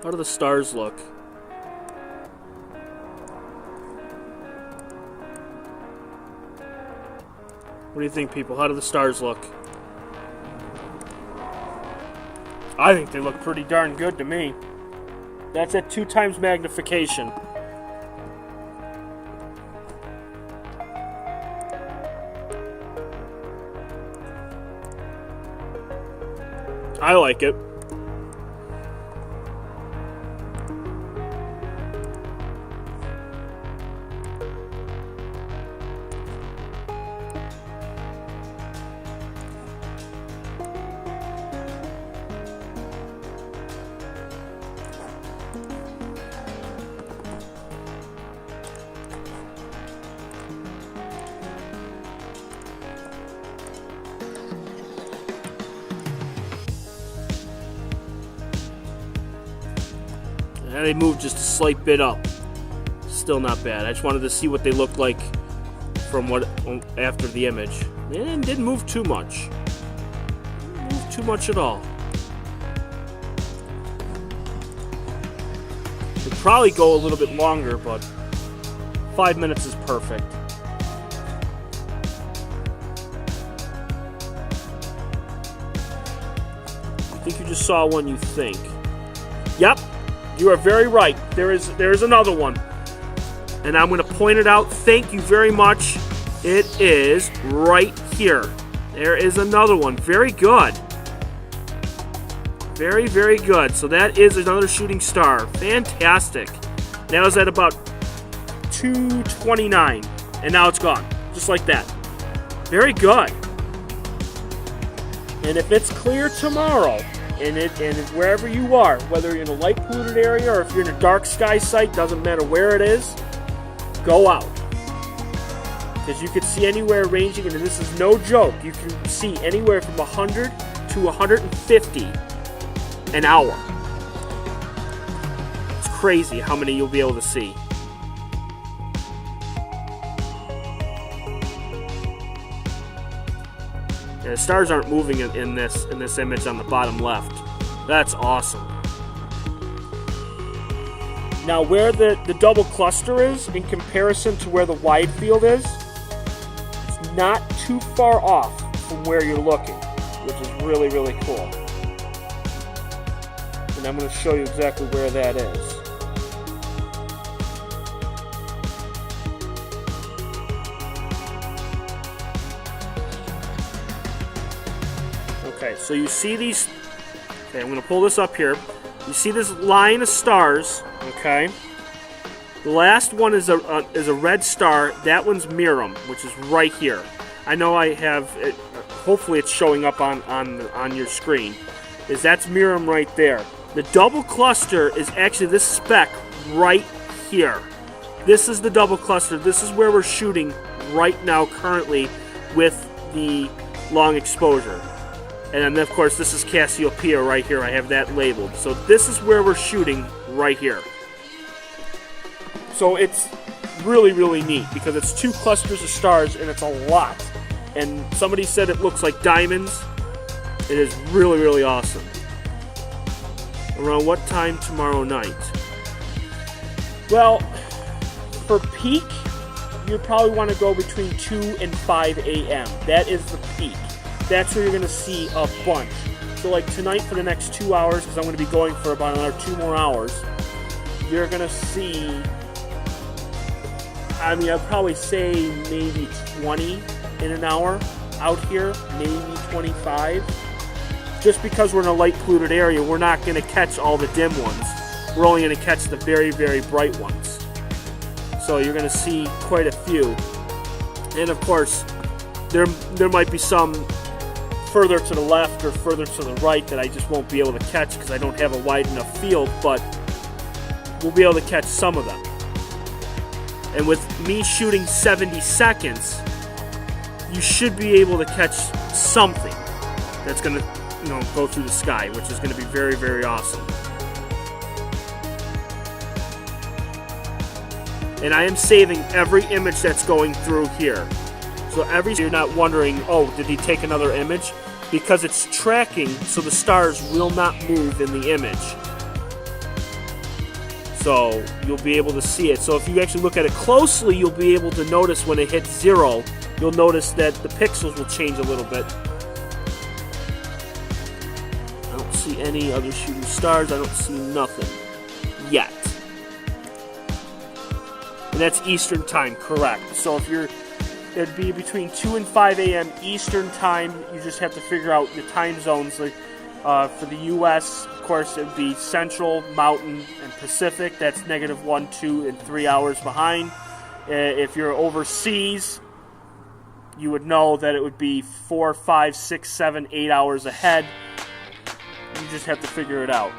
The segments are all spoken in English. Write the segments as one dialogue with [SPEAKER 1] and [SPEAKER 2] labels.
[SPEAKER 1] How do the stars look? What do you think, people? How do the stars look? I think they look pretty darn good to me. That's at 2 times magnification. I like it. And they moved just a slight bit up. Still not bad. I just wanted to see what they looked like from what after the image. And didn't move too much. Didn't move too much at all. Could probably go a little bit longer, but 5 minutes is perfect. I think you just saw one you think. Yep. You are very right. There is another one. And I'm going to point it out. Thank you very much. It is right here. There is another one. Very good. Very, very good. So that is another shooting star. Fantastic. That was at about 2:29. And now it's gone. Just like that. Very good. And if it's clear tomorrow, and wherever you are, whether you're in a light polluted area or if you're in a dark sky site, doesn't matter where it is, go out. Because you can see anywhere ranging, and this is no joke, you can see anywhere from 100 to 150 an hour. It's crazy how many you'll be able to see. The stars aren't moving in this image on the bottom left. That's awesome. Now where the double cluster is in comparison to where the wide field is, it's not too far off from where you're looking, which is really, really cool. And I'm going to show you exactly where that is. Okay, so you see these. Okay, I'm going to pull this up here. You see this line of stars. Okay. The last one is a red star. That one's Miram, which is right here. I know I have it. Hopefully, it's showing up on your screen. That's Miram right there. The double cluster is actually this speck right here. This is the double cluster. This is where we're shooting right now, currently, with the long exposure. And then, of course, this is Cassiopeia right here. I have that labeled. So this is where we're shooting right here. So it's really, really neat because it's 2 clusters of stars and it's a lot. And somebody said it looks like diamonds. It is really, really awesome. Around what time tomorrow night? Well, for peak, you'd probably want to go between 2 and 5 a.m. That is the peak. That's where you're going to see a bunch. So like tonight for the next 2 hours, because I'm going to be going for about another 2 more hours, you're going to see, I mean, I'd probably say maybe 20 in an hour out here, maybe 25. Just because we're in a light polluted area, we're not going to catch all the dim ones. We're only going to catch the very, very bright ones. So you're going to see quite a few. And of course, there might be some further to the left or further to the right that I just won't be able to catch because I don't have a wide enough field, but we'll be able to catch some of them. And with me shooting 70 seconds, you should be able to catch something that's going to, go through the sky, which is going to be very, very awesome. And I am saving every image that's going through here. So you're not wondering, oh, did he take another image? Because it's tracking so the stars will not move in the image. So you'll be able to see it. So if you actually look at it closely, you'll be able to notice when it hits 0, you'll notice that the pixels will change a little bit. I don't see any other shooting stars. I don't see nothing yet. And that's Eastern time, correct. So if it'd be between 2 and 5 a.m. Eastern time. You just have to figure out your time zones. Like for the U.S., of course, it would be Central, Mountain, and Pacific. That's -1, 2, and 3 hours behind. If you're overseas, you would know that it would be 4, 5, 6, 7, 8 hours ahead. You just have to figure it out.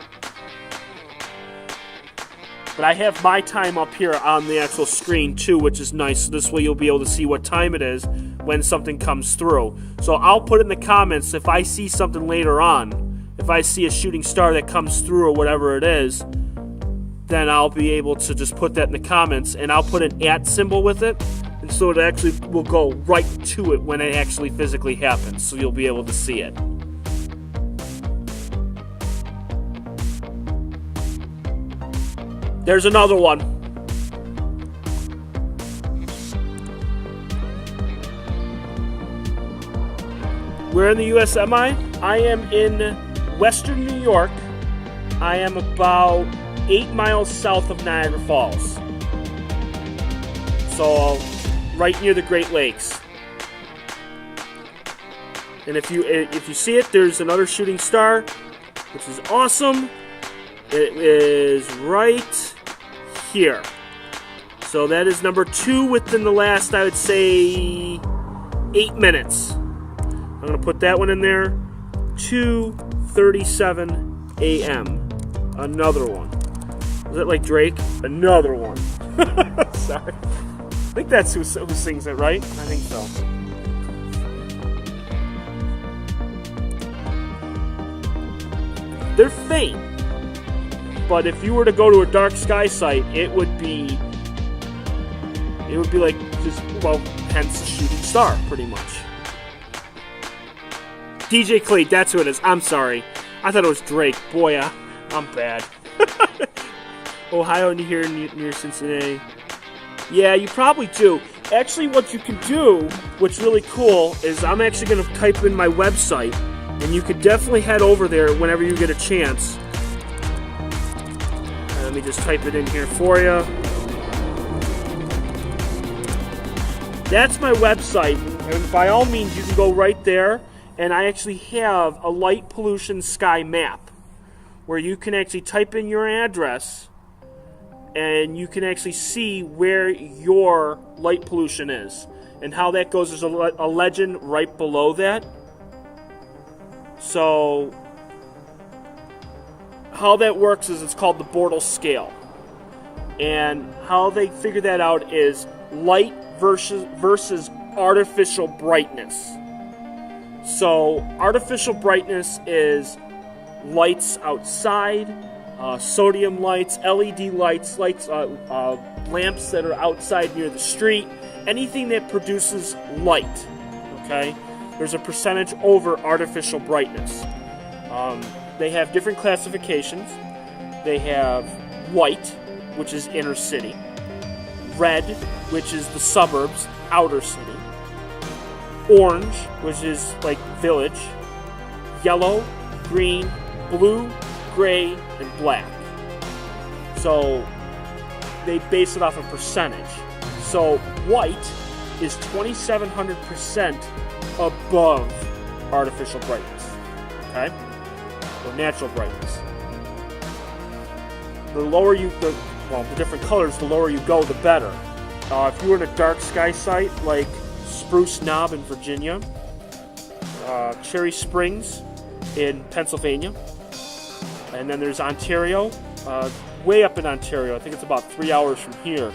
[SPEAKER 1] But I have my time up here on the actual screen too, which is nice. So this way you'll be able to see what time it is when something comes through. So I'll put in the comments if I see something later on. If I see a shooting star that comes through or whatever it is, then I'll be able to just put that in the comments, and I'll put an @ symbol with it, and so it actually will go right to it when it actually physically happens, so you'll be able to see it. There's another one. Where in the U.S. am I? I am in Western New York. I am about 8 miles south of Niagara Falls. So, right near the Great Lakes. And if you see it, there's another shooting star, which is awesome. It is right here. So that is number 2 within the last, I would say, 8 minutes. I'm going to put that one in there. 2:37 a.m. Another one. Is that like Drake? Another one. Sorry. I think that's who sings it, right? I think so. They're faint. But if you were to go to a dark sky site, it would be like just, well, hence a shooting star, pretty much. DJ Cleat, that's who it is. I'm sorry. I thought it was Drake. Boy, I'm bad. Ohio here near Cincinnati. Yeah, you probably do. Actually, what you can do, what's really cool, is I'm actually going to type in my website, and you could definitely head over there whenever you get a chance. Let me just type it in here for you. That's my website, and by all means, you can go right there. And I actually have a light pollution sky map where you can actually type in your address and you can actually see where your light pollution is. And how that goes, there's a legend right below that. So how that works is it's called the Bortle scale. And how they figure that out is light versus artificial brightness. So artificial brightness is lights outside, sodium lights, LED lights, lamps that are outside near the street, anything that produces light, okay? There's a percentage over artificial brightness. They have different classifications. They have white, which is inner city, red, which is the suburbs, outer city, orange, which is like village, yellow, green, blue, gray, and black. So they base it off a percentage. So white is 2,700% above artificial brightness, okay? Or natural brightness. The lower the different colors, the lower you go, the better. If you were in a dark sky site like Spruce Knob in Virginia, Cherry Springs in Pennsylvania, and then there's Ontario, way up in Ontario. I think it's about 3 hours from here.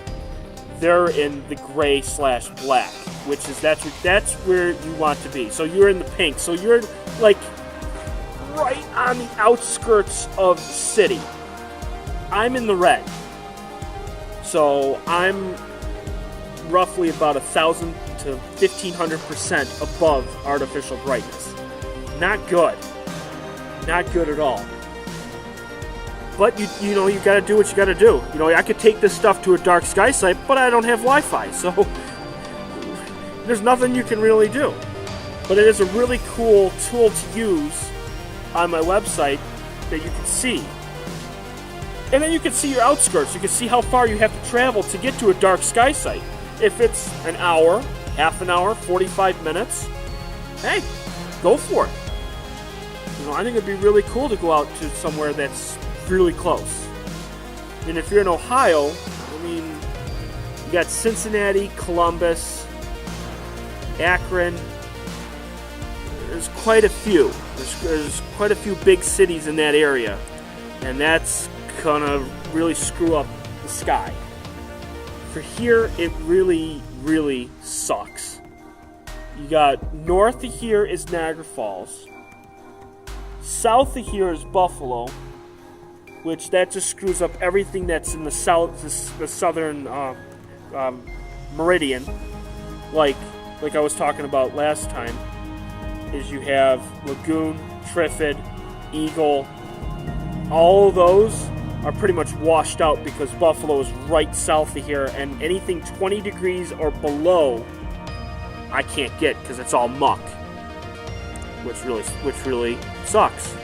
[SPEAKER 1] They're in the gray/black, which is that's where you want to be. So you're in the pink. So you're like right on the outskirts of the city. I'm in the red. So I'm roughly about 1,000 to 1,500% above artificial brightness. Not good. Not good at all. But you know, you got to do what you got to do. You know, I could take this stuff to a dark sky site, but I don't have Wi-Fi, so there's nothing you can really do. But it is a really cool tool to use on my website that you can see. And then you can see your outskirts. You can see how far you have to travel to get to a dark sky site. If it's an hour, half an hour, 45 minutes, hey, go for it. You know, I think it'd be really cool to go out to somewhere that's really close. And if you're in Ohio, I mean, you got Cincinnati, Columbus, Akron. There's quite a few. There's quite a few big cities in that area. And that's gonna really screw up the sky. For here, it really, really sucks. You got north of here is Niagara Falls. South of here is Buffalo, which that just screws up everything that's in the south, the southern meridian. Like I was talking about last time, is you have Lagoon, Trifid, Eagle. All of those are pretty much washed out because Buffalo is right south of here, and anything 20 degrees or below, I can't get because it's all muck, which really sucks.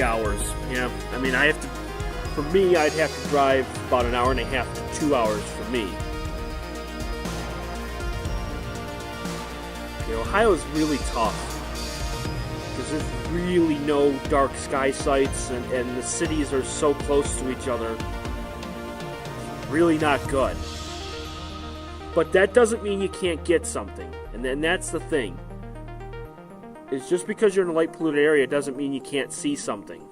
[SPEAKER 1] Hours. Yeah, I mean, I'd have to drive about an hour and a half to 2 hours for me. You know, Ohio is really tough because there's really no dark sky sites, and the cities are so close to each other. Really not good. But that doesn't mean you can't get something, and that's the thing. Is just because you're in a light polluted area doesn't mean you can't see something.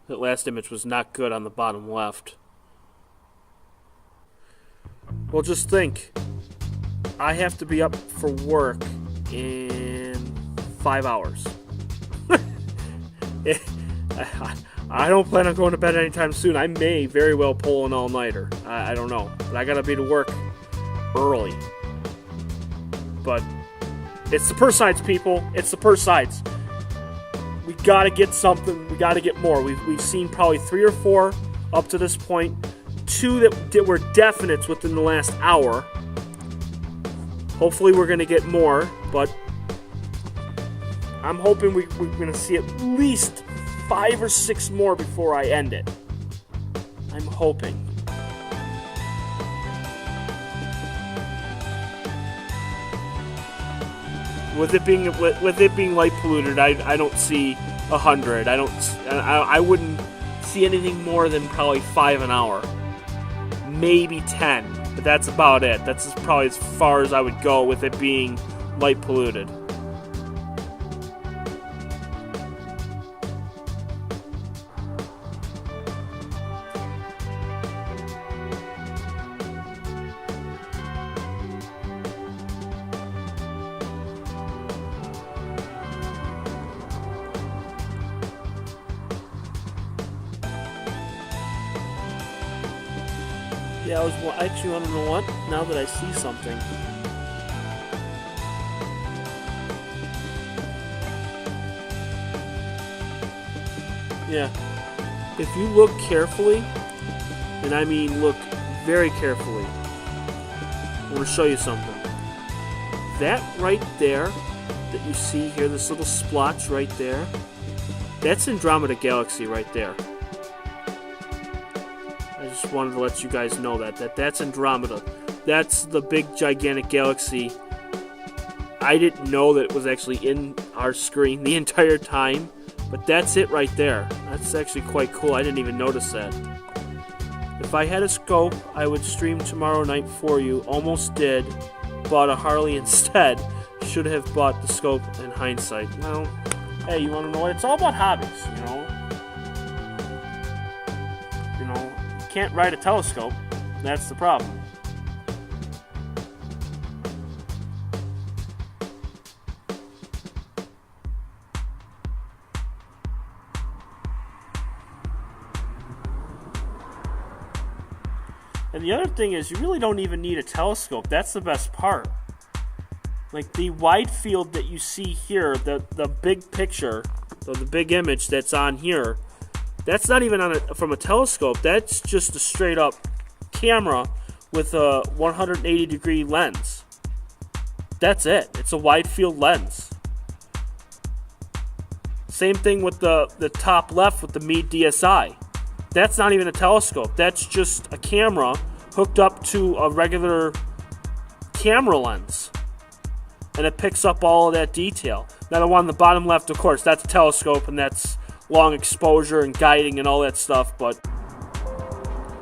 [SPEAKER 1] That last image was not good on the bottom left. Well, just think. I have to be up for work in 5 hours. I don't plan on going to bed anytime soon. I may very well pull an all-nighter. I don't know. But I gotta be to work early. But it's the Perseids, people. It's the Perseids. We gotta get something. We gotta get more. We've seen probably 3 or 4 up to this point. 2 that were definites within the last hour. Hopefully we're gonna get more, but I'm hoping we're gonna see at least 5 or 6 more before I end it. I'm hoping. With it being light polluted, I don't see 100. I wouldn't see anything more than probably 5 an hour, maybe 10. But that's about it. That's probably as far as I would go with it being light polluted. Yeah, I actually want to know what, now that I see something. Yeah. If you look carefully, and I mean look very carefully, I want to show you something. That right there, that you see here, this little splotch right there, that's Andromeda Galaxy right there. I just wanted to let you guys know that's Andromeda. That's the big gigantic galaxy. I didn't know that it was actually in our screen the entire time, but that's it right there. That's actually quite cool. I didn't even notice that. If I had a scope, I would stream tomorrow night for you. Almost did. Bought a Harley instead. Should have bought the scope in hindsight. Well, hey, you want to know what? It's all about hobbies, you know. Can't ride a telescope. That's the problem. And the other thing is, you really don't even need a telescope. That's the best part. Like the wide field that you see here, the big picture, the big image that's on here, that's not even from a telescope. That's just a straight up camera with a 180 degree lens. That's it. It's a wide field lens. Same thing with the top left with the Meade DSI. That's not even a telescope. That's just a camera hooked up to a regular camera lens. And it picks up all of that detail. Now the one on the bottom left, of course, that's a telescope, and that's long exposure and guiding and all that stuff. But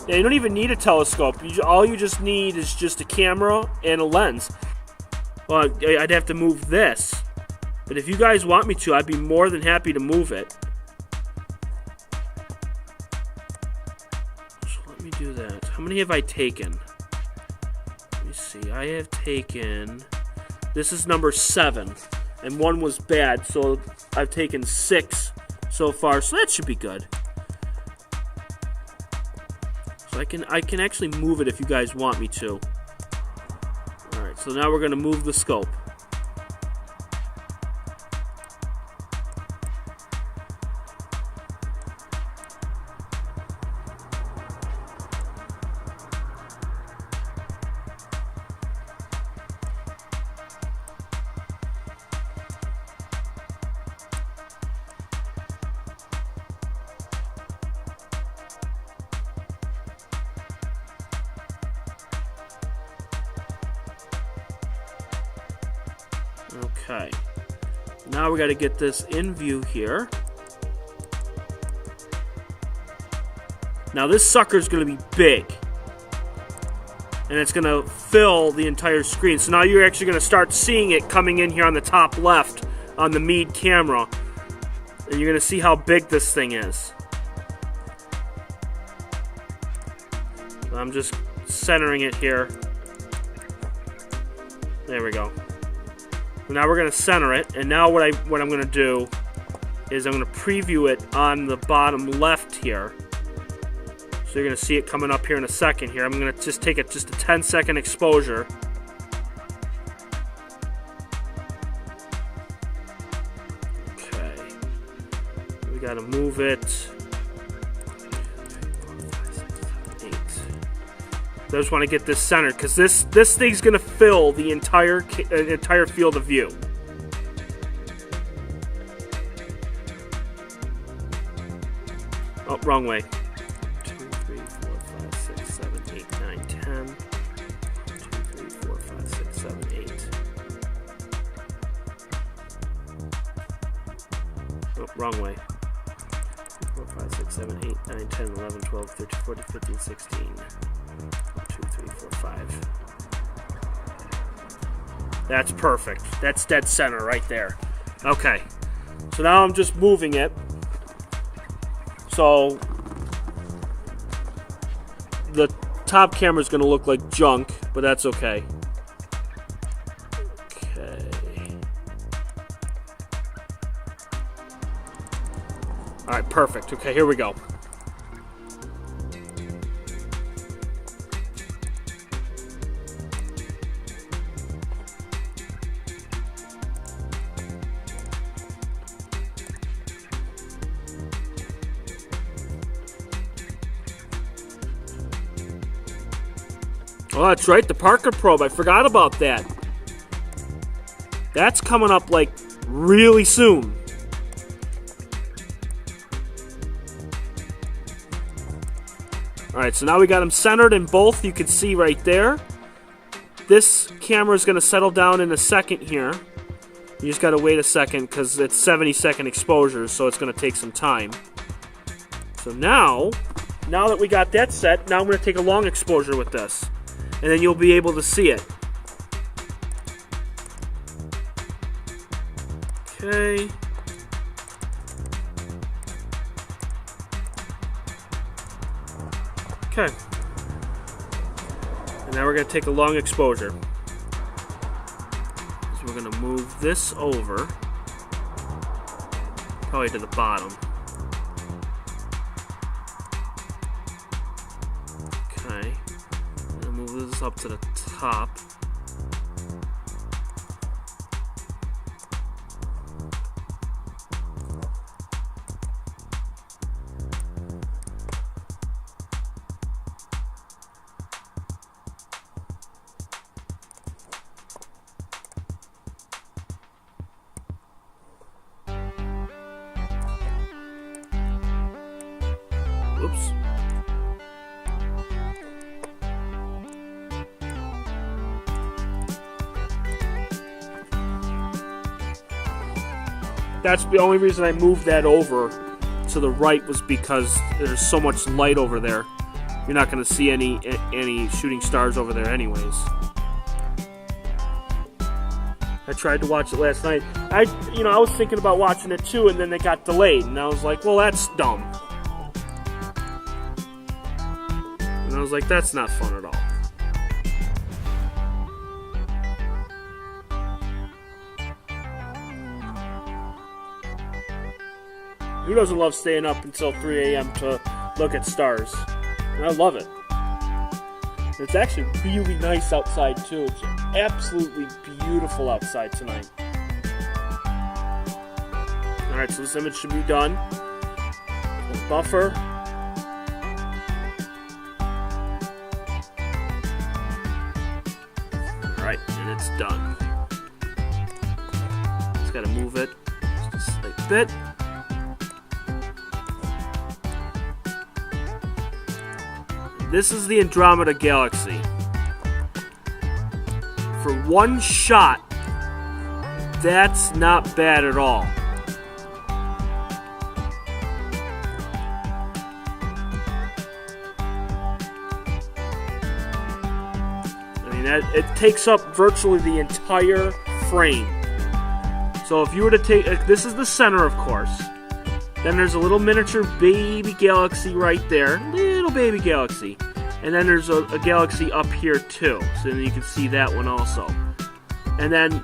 [SPEAKER 1] yeah, you don't even need a telescope. All you just need is just a camera and a lens. Well, I'd have to move this. But if you guys want me to, I'd be more than happy to move it. So let me do that. How many have I taken? Let me see. I have taken... This is number 7. And 1 was bad, so I've taken 6 so far. So that should be good. So I can actually move it if you guys want me to. Alright, so now we're going to move the scope. Okay, now we got to get this in view here. Now this sucker is going to be big, and it's going to fill the entire screen. So now you're actually going to start seeing it coming in here on the top left on the Meade camera, and you're going to see how big this thing is. So I'm just centering it here. There we go. Now we're going to center it, and now what I'm going to do is I'm going to preview it on the bottom left here. So you're going to see it coming up here in a second here. I'm going to just take just a 10-second exposure. Okay. We got to move it. I just want to get this centered because this thing's going to fill the entire field of view. Oh, wrong way. 2, 3, 4, 5, 6, 7, 8, 9, 10. 2, 3, 4, 5, 6, 7, 8. Oh, wrong way. 4, 5, 6, 7, 8, 9, 10, 11, 12, 13, 14, 15, 16. 2, 3, 4, 5. That's perfect. That's dead center right there. Okay. So now I'm just moving it. So the top camera is going to look like junk, but that's okay. Okay. All right, perfect. Okay, here we go. Oh, that's right, the Parker probe. I forgot about that. That's coming up, like, really soon. Alright, so now we got them centered in both. You can see right there. This camera is going to settle down in a second here. You just got to wait a second because it's 70-second exposure, so it's going to take some time. So now that we got that set, now I'm going to take a long exposure with this. And then you'll be able to see it. Okay. Okay. And now we're going to take a long exposure. So we're going to move this over. Probably to the bottom. Okay. up to the top. Oops. That's the only reason I moved that over to the right, was because there's so much light over there. You're not going to see any shooting stars over there anyways. I tried to watch it last night. I was thinking about watching it too, and then it got delayed, and I was like, well, that's dumb. And I was like, that's not fun at all. Who doesn't love staying up until 3 a.m. to look at stars? And I love it. It's actually really nice outside too. It's absolutely beautiful outside tonight. Alright, so this image should be done. The buffer. Alright, and it's done. Just gotta move it just a slight bit. This is the Andromeda Galaxy. For one shot, that's not bad at all. I mean, it takes up virtually the entire frame. So if you were to take, this is the center, of course. Then there's a little miniature baby galaxy right there. Little baby galaxy. And then there's a galaxy up here too. So then you can see that one also. And then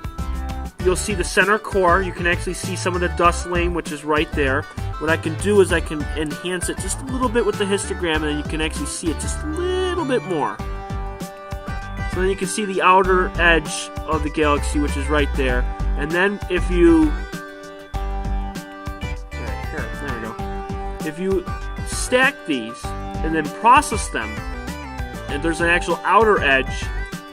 [SPEAKER 1] you'll see the center core. You can actually see some of the dust lane, which is right there. What I can do is I can enhance it just a little bit with the histogram, and then you can actually see it just a little bit more. So then you can see the outer edge of the galaxy, which is right there. And then if you... If you stack these and then process them, and there's an actual outer edge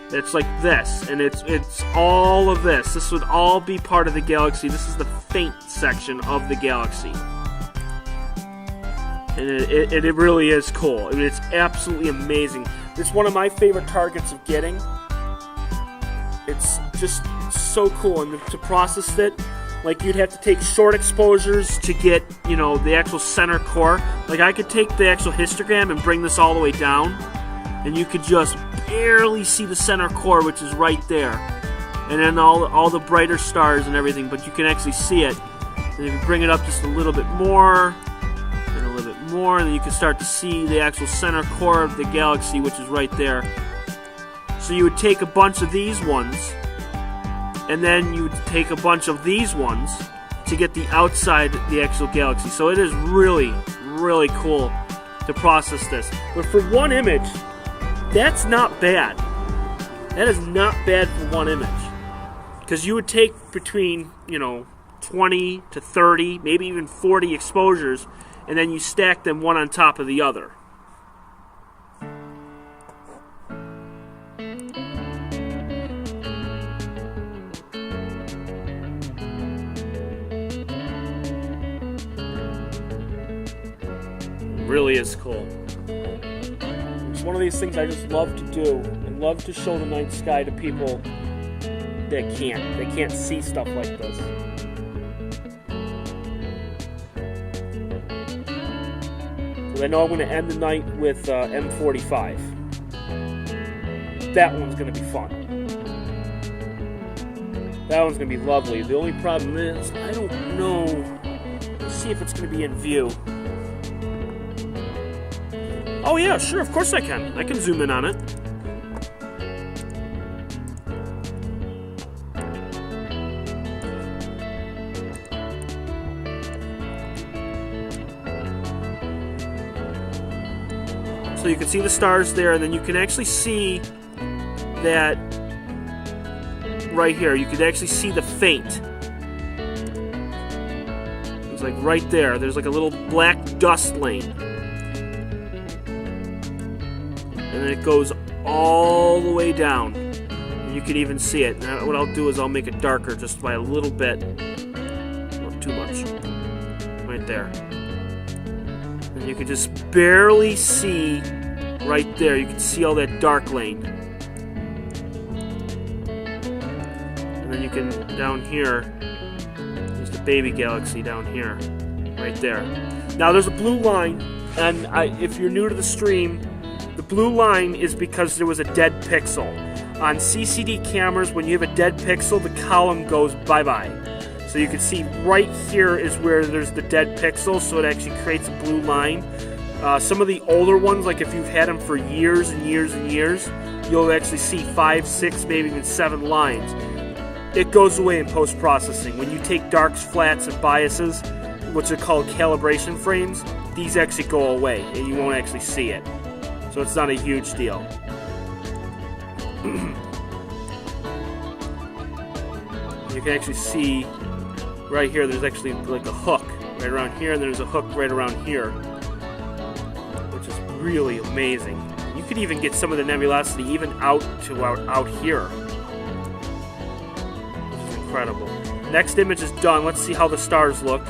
[SPEAKER 1] that's like this, and it's all of this. This would all be part of the galaxy. This is the faint section of the galaxy. And it really is cool. I mean, it's absolutely amazing. It's one of my favorite targets of getting. It's just so cool, and to process it, like, you'd have to take short exposures to get, the actual center core. Like, I could take the actual histogram and bring this all the way down, and you could just barely see the center core, which is right there. And then all the brighter stars and everything, but you can actually see it. And if you bring it up just a little bit more, and a little bit more, and then you can start to see the actual center core of the galaxy, which is right there. So you would take a bunch of these ones, and then you take a bunch of these ones to get the outside, the actual galaxy. So it is really, really cool to process this. But for one image, that's not bad. That is not bad for one image. Because you would take between, 20 to 30, maybe even 40 exposures, and then you stack them one on top of the other. Really is cool. It's one of these things I just love to do, and love to show the night sky to people that can't see stuff like this. But I know I'm going to end the night with M45. That one's going to be fun. That one's going to be lovely. The only problem is, I don't know. Let's see if it's going to be in view. Oh yeah, sure, of course I can. I can zoom in on it. So you can see the stars there, and then you can actually see that right here, you could actually see the faint. It's like right there. There's like a little black dust lane. And then it goes all the way down. And you can even see it. Now, what I'll do is I'll make it darker just by a little bit. Not too much. Right there. And you can just barely see right there. You can see all that dark lane. And then you can, down here, there's the baby galaxy down here. Right there. Now there's a blue line, and if you're new to the stream, the blue line is because there was a dead pixel. On CCD cameras, when you have a dead pixel, the column goes bye-bye. So you can see right here is where there's the dead pixel, so it actually creates a blue line. Some of the older ones, like if you've had them for years and years and years, you'll actually see 5, 6, maybe even 7 lines. It goes away in post-processing. When you take darks, flats, and biases, which are called calibration frames, these actually go away, and you won't actually see it. So it's not a huge deal. You can actually see right here, there's actually like a hook right around here, and there's a hook right around here, which is really amazing. You could even get some of the nebulosity even out to out here, which is incredible. Next image is done. Let's see how the stars look.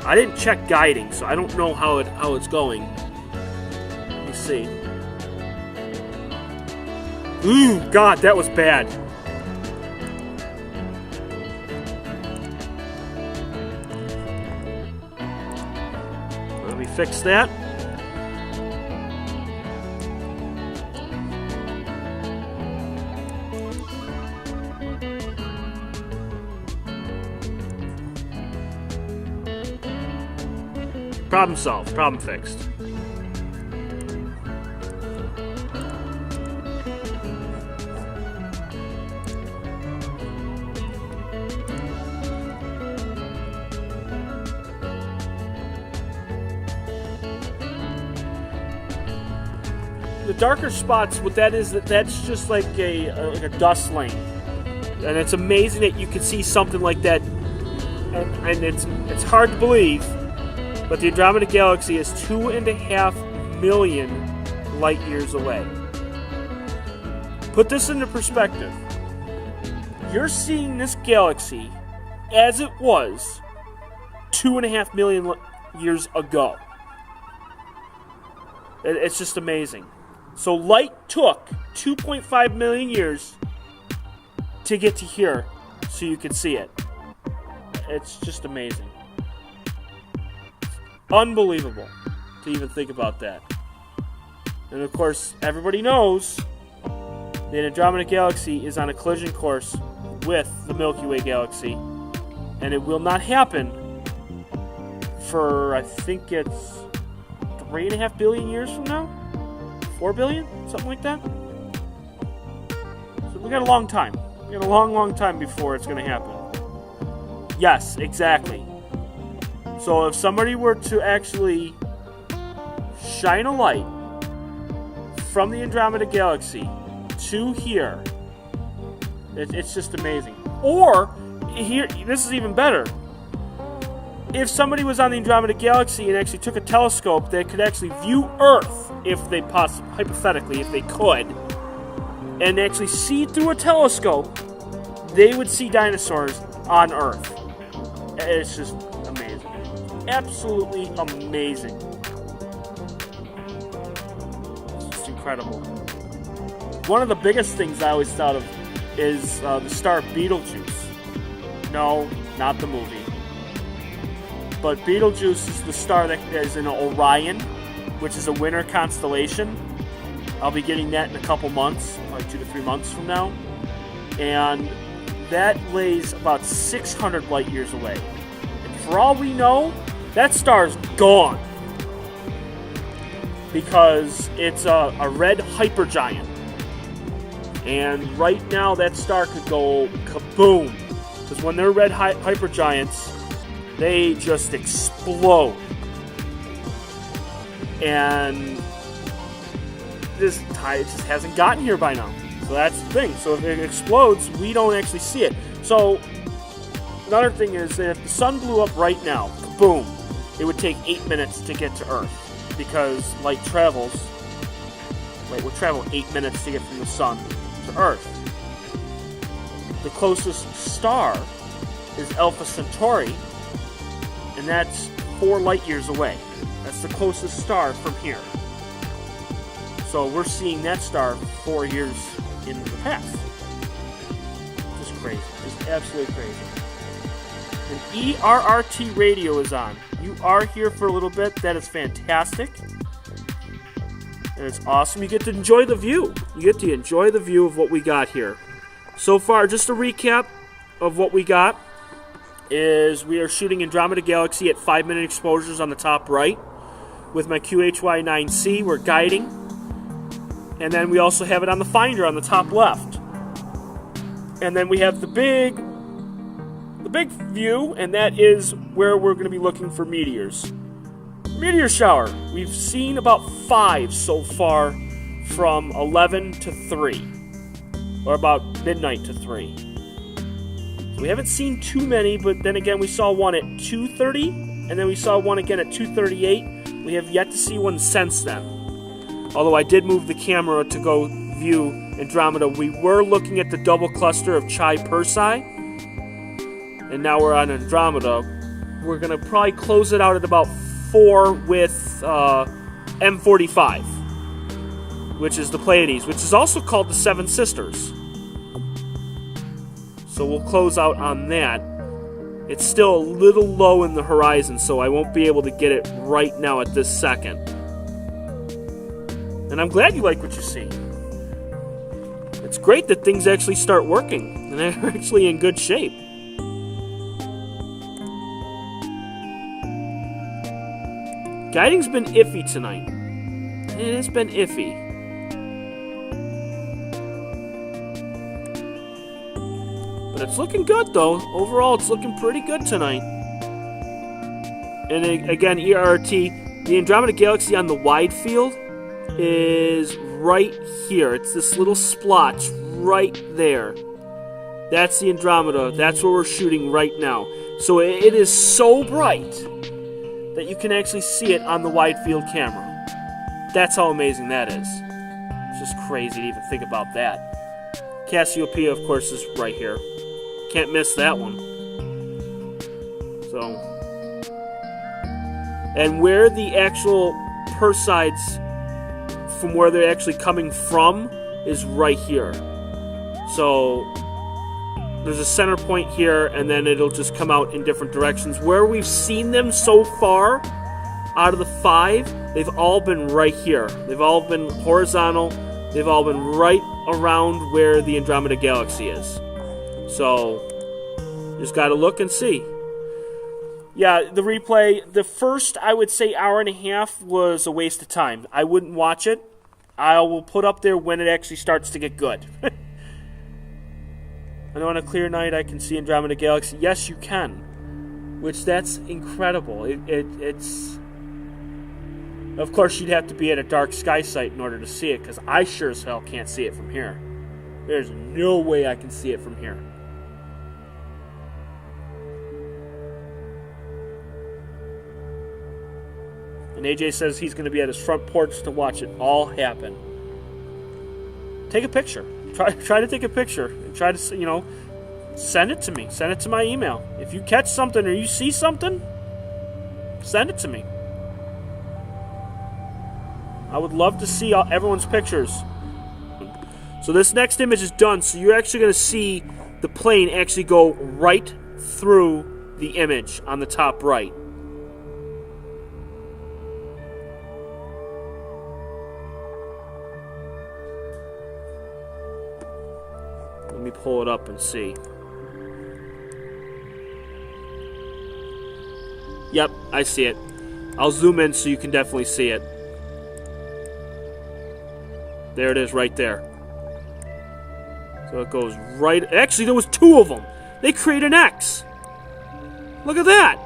[SPEAKER 1] I didn't check guiding, so I don't know how it's going. Let me see. Ooh, God, that was bad. Let me fix that. Problem solved. Problem fixed. The darker spots, what that is, that's just like a dust lane, and it's amazing that you can see something like that, and it's hard to believe, but the Andromeda Galaxy is 2.5 million light years away. Put this into perspective. You're seeing this galaxy as it was 2.5 million years ago. It's just amazing. So light took 2.5 million years to get to here so you can see it. It's just amazing. Unbelievable to even think about that. And of course, everybody knows the Andromeda Galaxy is on a collision course with the Milky Way galaxy, and it will not happen for, I think it's 3.5 billion years from now? 4 billion? Something like that? So we got a long time. We got a long, long time before it's going to happen. Yes, exactly. So if somebody were to actually shine a light from the Andromeda Galaxy to here, it's just amazing. Or, here, this is even better. If somebody was on the Andromeda Galaxy and actually took a telescope that could actually view Earth, if they hypothetically, if they could, and actually see through a telescope, they would see dinosaurs on Earth. It's just amazing. Absolutely amazing. It's just incredible. One of the biggest things I always thought of is the star Betelgeuse. No, not the movie. But Betelgeuse is the star that is in Orion, which is a winter constellation. I'll be getting that in a couple months, like 2 to 3 months from now. And that lays about 600 light years away. And for all we know, that star's gone. Because it's a red hypergiant. And right now, that star could go kaboom. Because when they're red hypergiants, they just explode. And this tide just hasn't gotten here by now. So that's the thing. So if it explodes, we don't actually see it. So another thing is that if the sun blew up right now, boom, it would take 8 minutes to get to Earth, because light would travel 8 minutes to get from the sun to Earth. The closest star is Alpha Centauri, and that's 4 light years away. That's the closest star from here. So we're seeing that star 4 years in the past. Just crazy. Just absolutely crazy. And ERRT radio is on. You are here for a little bit. That is fantastic. And it's awesome. You get to enjoy the view. You get to enjoy the view of what we got here. So far, just a recap of what we got is we are shooting Andromeda Galaxy at 5-minute exposures on the top right. With my QHY-9C, we're guiding. And then we also have it on the finder on the top left. And then we have the big view, and that is where we're going to be looking for meteors. Meteor shower. We've seen about 5 so far from 11 to 3. Or about midnight to 3. So we haven't seen too many, but then again we saw one at 2:30, and then we saw one again at 2:38. We have yet to see one since then. Although I did move the camera to go view Andromeda, we were looking at the double cluster of Perseids, and now we're on Andromeda. We're going to probably close it out at about 4 with M45, which is the Pleiades, which is also called the Seven Sisters. So we'll close out on that. It's still a little low in the horizon, so I won't be able to get it right now at this second. And I'm glad you like what you see. It's great that things actually start working, and they're actually in good shape. Guiding's been iffy tonight. It has been iffy. But it's looking good, though. Overall, it's looking pretty good tonight. And again, ERT, the Andromeda Galaxy on the wide field is right here. It's this little splotch right there. That's the Andromeda. That's where we're shooting right now. So it is so bright that you can actually see it on the wide field camera. That's how amazing that is. It's just crazy to even think about that. Cassiopeia, of course, is right here. Can't miss that one. So, and where the actual Perseids, from where they're actually coming from, is right here. So there's a center point here, and then it'll just come out in different directions. Where we've seen them so far, out of the 5, they've all been right here. They've all been horizontal. They've all been right around where the Andromeda Galaxy is. So, just got to look and see. Yeah, the replay, the first, I would say, hour and a half was a waste of time. I wouldn't watch it. I will put up there when it actually starts to get good. I know on a clear night I can see Andromeda Galaxy. Yes, you can. Which, that's incredible. It's... Of course, you'd have to be at a dark sky site in order to see it, because I sure as hell can't see it from here. There's no way I can see it from here. And AJ says he's going to be at his front porch to watch it all happen. Take a picture. Try to take a picture. And try to, send it to me. Send it to my email. If you catch something or you see something, send it to me. I would love to see everyone's pictures. So this next image is done. So you're actually going to see the plane actually go right through the image on the top right. Let me pull it up and see. Yep, I see it. I'll zoom in so you can definitely see it. There it is right there. So it goes right... Actually, there was 2 of them. They create an X. Look at that.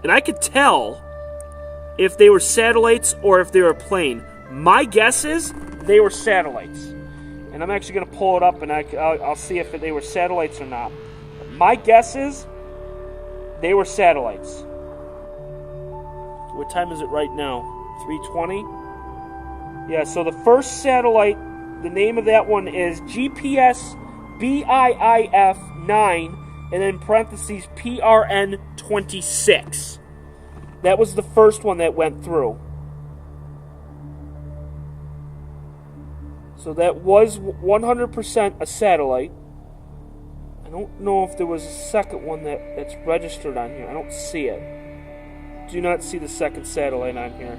[SPEAKER 1] And I could tell if they were satellites or if they were a plane My guess is they were satellites. And I'm actually going to pull it up and I'll see if they were satellites or not. My guess is they were satellites. What time is it right now? 3:20? Yeah, so the first satellite, the name of that one is GPS BIIF 9, and then parentheses PRN 26. That was the first one that went through. So that was 100% a satellite. I don't know if there was a second one that's registered on here. I don't see it. Do not see the second satellite on here.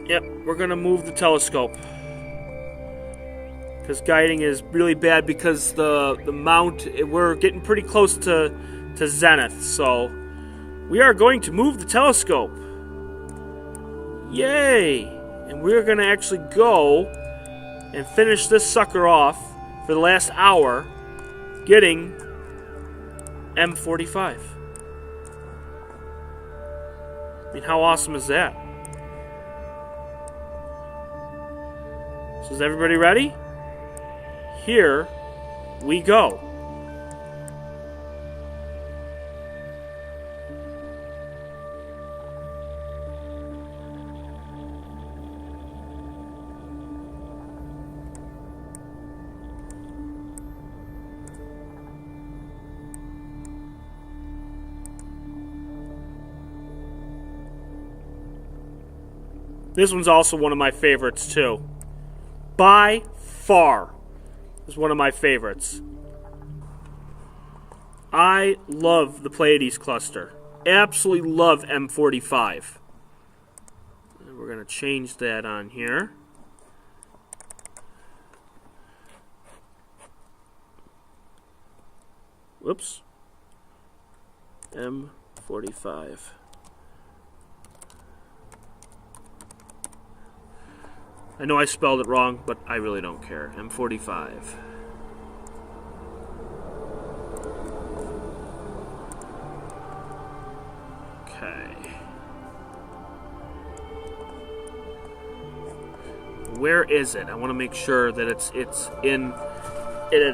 [SPEAKER 1] Yep, we're going to move the telescope. Because guiding is really bad because the mount, we're getting pretty close to zenith. So we are going to move the telescope. Yay! And we're going to actually go and finish this sucker off for the last hour getting M45. I mean, how awesome is that? So is everybody ready? Here we go. This one's also one of my favorites too. By far is one of my favorites. I love the Pleiades cluster. Absolutely love M45. And we're going to change that on here. Whoops. M45. I know I spelled it wrong, but I really don't care. M45. Okay. Where is it? I want to make sure that it's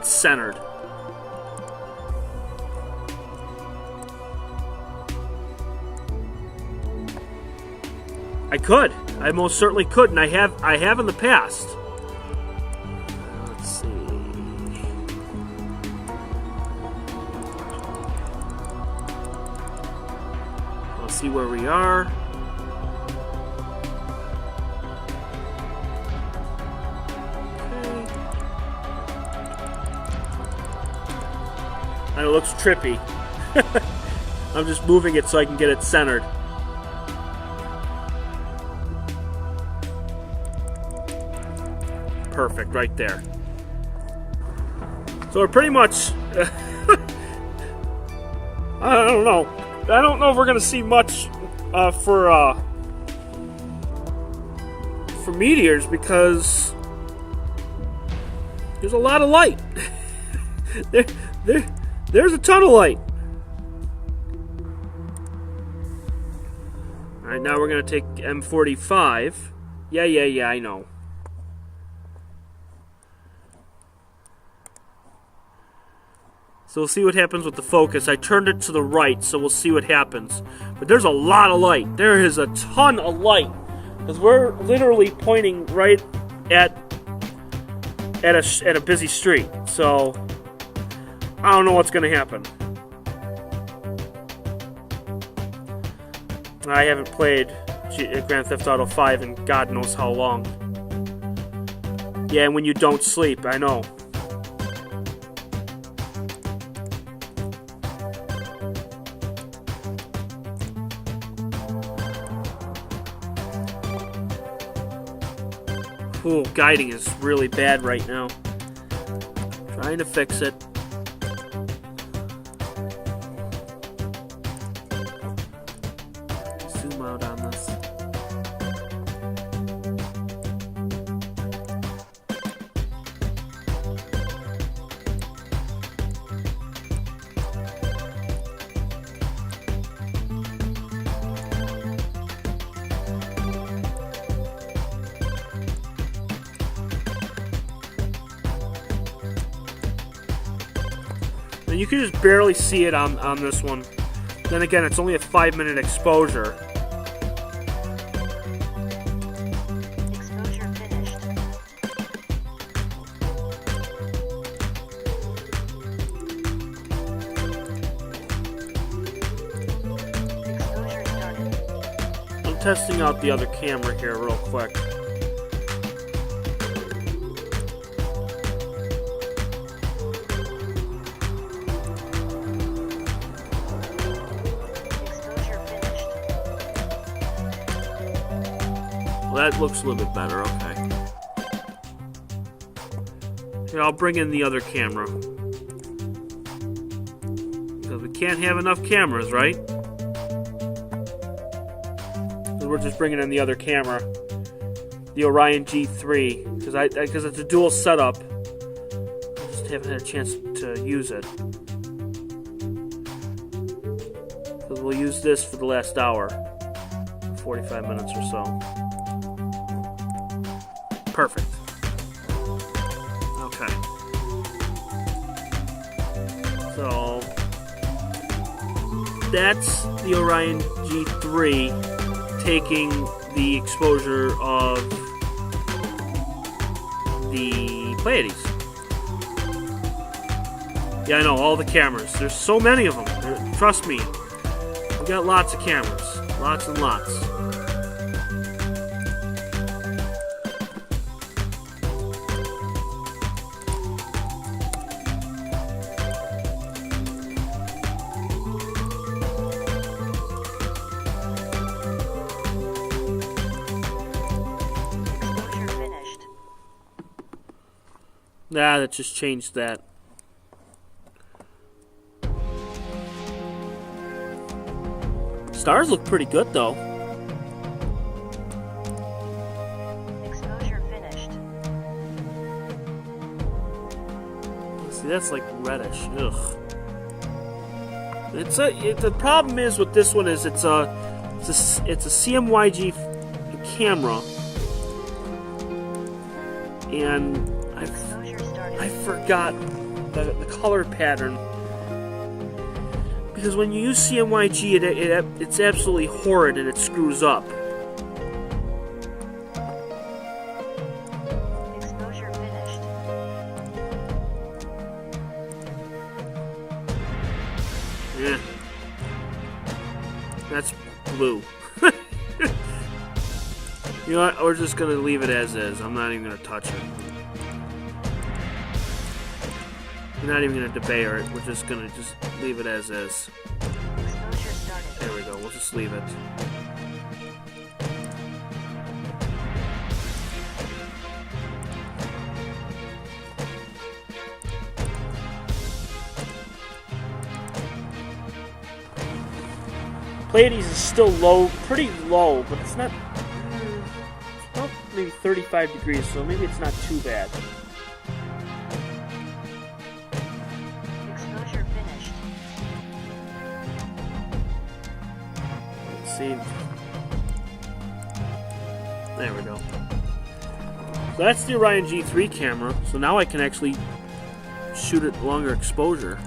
[SPEAKER 1] centered. I could. I most certainly could, and I have in the past. Let's see. Let's see where we are. Okay. And it looks trippy. I'm just moving it so I can get it centered. Perfect, right there. So we're pretty much... I don't know. I don't know if we're going to see much for meteors because there's a lot of light. There's a ton of light. Alright, now we're going to take M45. Yeah, I know. So we'll see what happens with the focus. I turned it to the right, so we'll see what happens. But there's a lot of light. There is a ton of light. Because we're literally pointing right at a busy street. So I don't know what's going to happen. I haven't played Grand Theft Auto 5 in God knows how long. Yeah, and when you don't sleep, I know. Ooh, guiding is really bad right now. Trying to fix it. Zoom out on this. And you can just barely see it on this one. Then again, it's only a 5-minute exposure.
[SPEAKER 2] Exposure finished. Exposure started.
[SPEAKER 1] I'm testing out the other camera here real quick. Well, that looks a little bit better, okay. Here, I'll bring in the other camera. Because we can't have enough cameras, right? So we're just bringing in the other camera. The Orion G3. Because it's a dual setup. I just haven't had a chance to use it. So we'll use this for the last hour. 45 minutes or so. Perfect. Okay. So that's the Orion G3 taking the exposure of the Pleiades. Yeah, I know, all the cameras. There's so many of them. Trust me. We got lots of cameras. Lots and lots. Nah, that just changed that. Stars look pretty good, though.
[SPEAKER 2] Exposure finished.
[SPEAKER 1] See, that's like reddish. Ugh. The problem is with this one is it's a CMYG camera, and I forgot the color pattern. Because when you use CMYG, it's absolutely horrid and it screws up.
[SPEAKER 2] Exposure finished.
[SPEAKER 1] Yeah. That's blue. You know what? We're just going to leave it as is. I'm not even going to touch it. We're not even going to debate it. We're just going to leave it as is.
[SPEAKER 2] Exposure started.
[SPEAKER 1] There we go. We'll just leave it. Pleiades is still low, pretty low, but it's not. It's about maybe 35 degrees, so maybe it's not too bad.
[SPEAKER 2] Exposure finished.
[SPEAKER 1] Let's see. There we go. So that's the Orion G3 camera. So now I can actually shoot at longer exposure.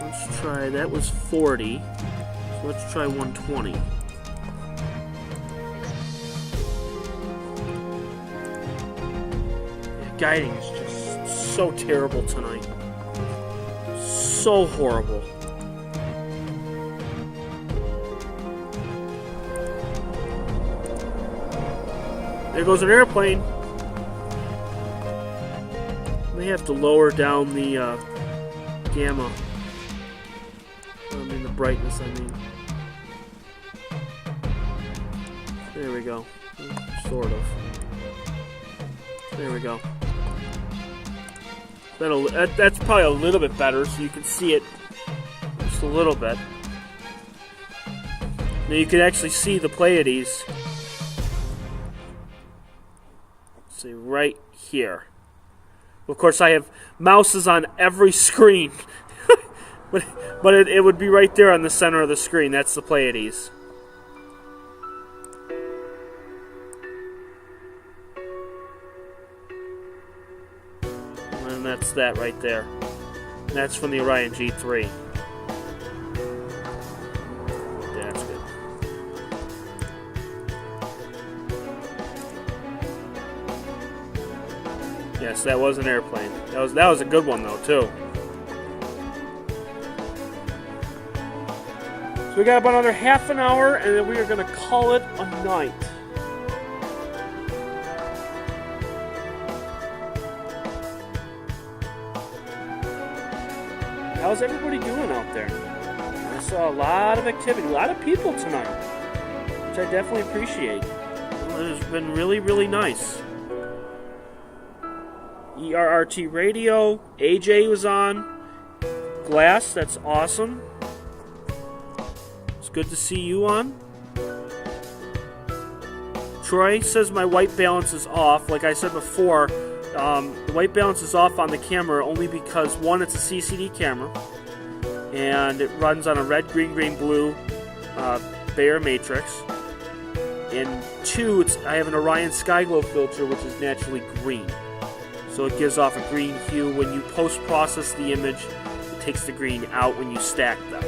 [SPEAKER 1] Let's try. That was 40. So let's try 120. Yeah, guiding is just so terrible tonight. So horrible. There goes an airplane. May have to lower down the gamma. The brightness, I mean. There we go. Sort of. There we go. That's probably a little bit better, so you can see it just a little bit. Now you can actually see the Pleiades. See, right here. Of course, I have mouses on every screen. but it would be right there on the center of the screen. That's the Pleiades. And that's that right there. And that's from the Orion G3. That's good. Yes, that was an airplane. That was a good one though too. So we got about another half an hour, and then we are going to call it a night. How's everybody doing out there? I saw a lot of activity, a lot of people tonight, which I definitely appreciate. It's been really, really nice. ERRT Radio, AJ was on. Glass, that's awesome. It's good to see you on. Troy says my white balance is off. Like I said before, the white balance is off on the camera only because, one, it's a CCD camera, and it runs on a red, green, blue Bayer matrix. And two, I have an Orion Skyglow filter, which is naturally green. So it gives off a green hue. When you post-process the image, it takes the green out when you stack them.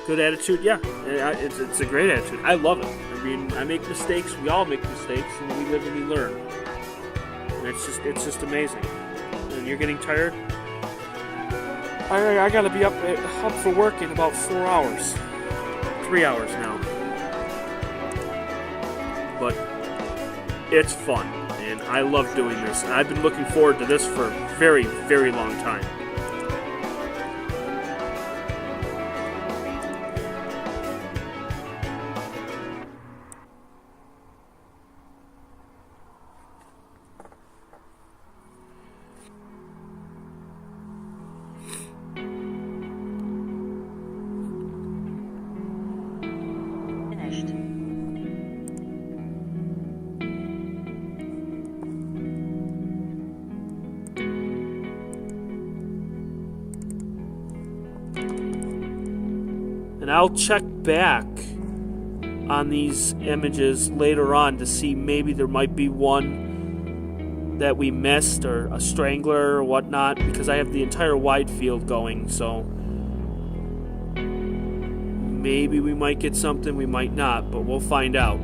[SPEAKER 1] Good attitude, yeah. It's a great attitude. I love it. I mean, I make mistakes. We all make mistakes, and we live and we learn. And it's just amazing. And you're getting tired? I gotta be up for work in about 4 hours. 3 hours now. But it's fun, and I love doing this. And I've been looking forward to this for a very, very long time. And I'll check back on these images later on to see maybe there might be one that we missed, or a strangler or whatnot, because I have the entire wide field going, so maybe we might get something, we might not, but we'll find out.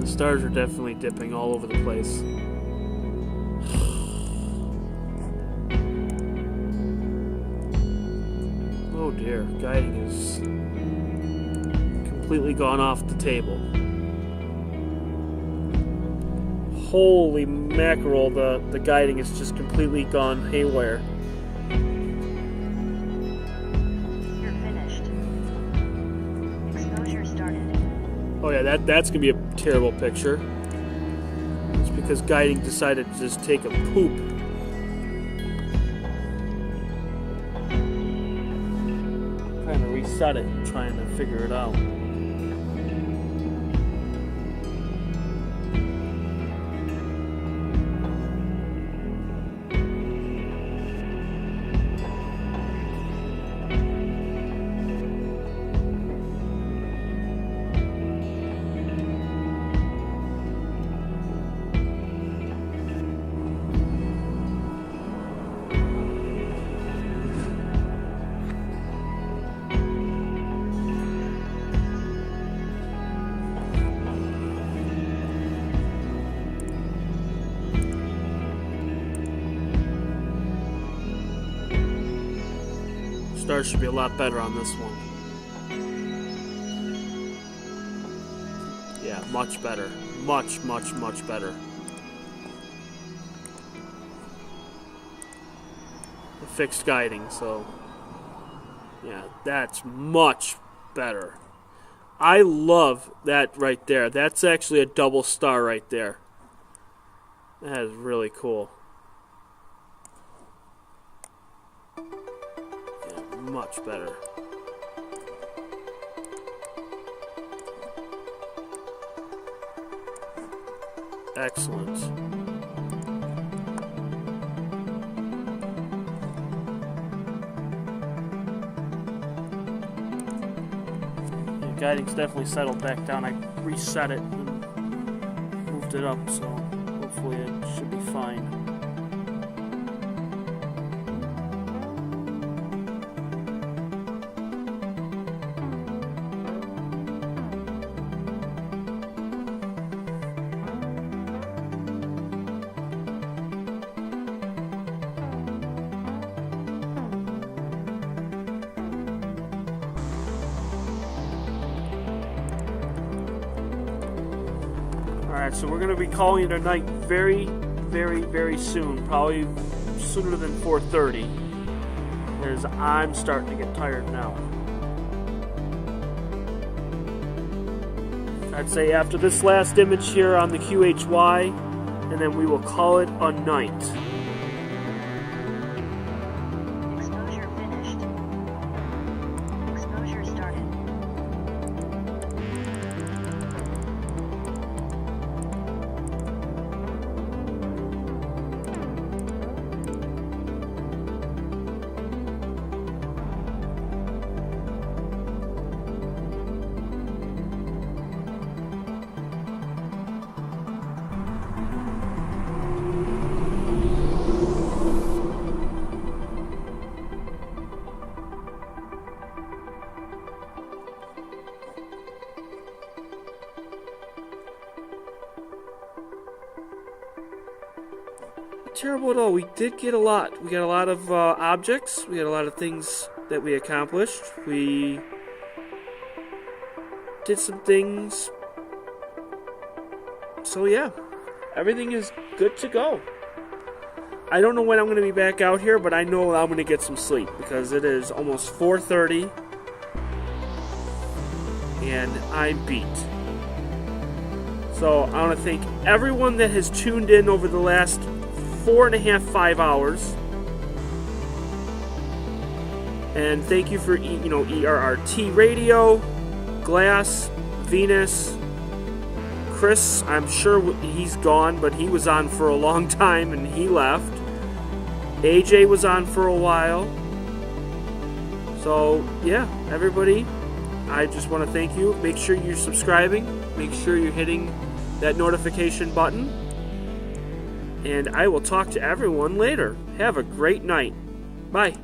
[SPEAKER 1] Stars are definitely dipping all over the place. Oh dear, guiding is completely gone off the table. Holy mackerel, the guiding is just completely gone haywire.
[SPEAKER 2] You're finished. Exposure started.
[SPEAKER 1] Oh yeah, that's gonna be a terrible picture. It's because guiding decided to just take a poop. Trying to reset it and trying to figure it out. Stars should be a lot better on this one. Yeah, much better. Much better. The fixed guiding, so yeah, that's much better. I love that right there. That's actually a double star right there. That is really cool. Yeah, much better. Excellent. Yeah, guiding's definitely settled back down. I reset it and moved it up, so hopefully it should be fine. Alright, so we're going to be calling it a night very soon. Probably sooner than 4:30. Because I'm starting to get tired now. I'd say after this last image here on the QHY, and then we will call it a night.
[SPEAKER 2] Exposure finished. Exposure started.
[SPEAKER 1] Terrible at all. We did get a lot. We got a lot of objects. We got a lot of things that we accomplished. We did some things. So yeah, everything is good to go. I don't know when I'm going to be back out here, but I know I'm going to get some sleep because it is almost 4:30 and I'm beat. So I want to thank everyone that has tuned in over the last 4.5-5 hours, and thank you for ERRT Radio, Glass, Venus, Chris. I'm sure he's gone, but he was on for a long time and he left. AJ was on for a while. So yeah, everybody, I just want to thank you. Make sure you're subscribing. Make sure you're hitting that notification button. And I will talk to everyone later. Have a great night. Bye.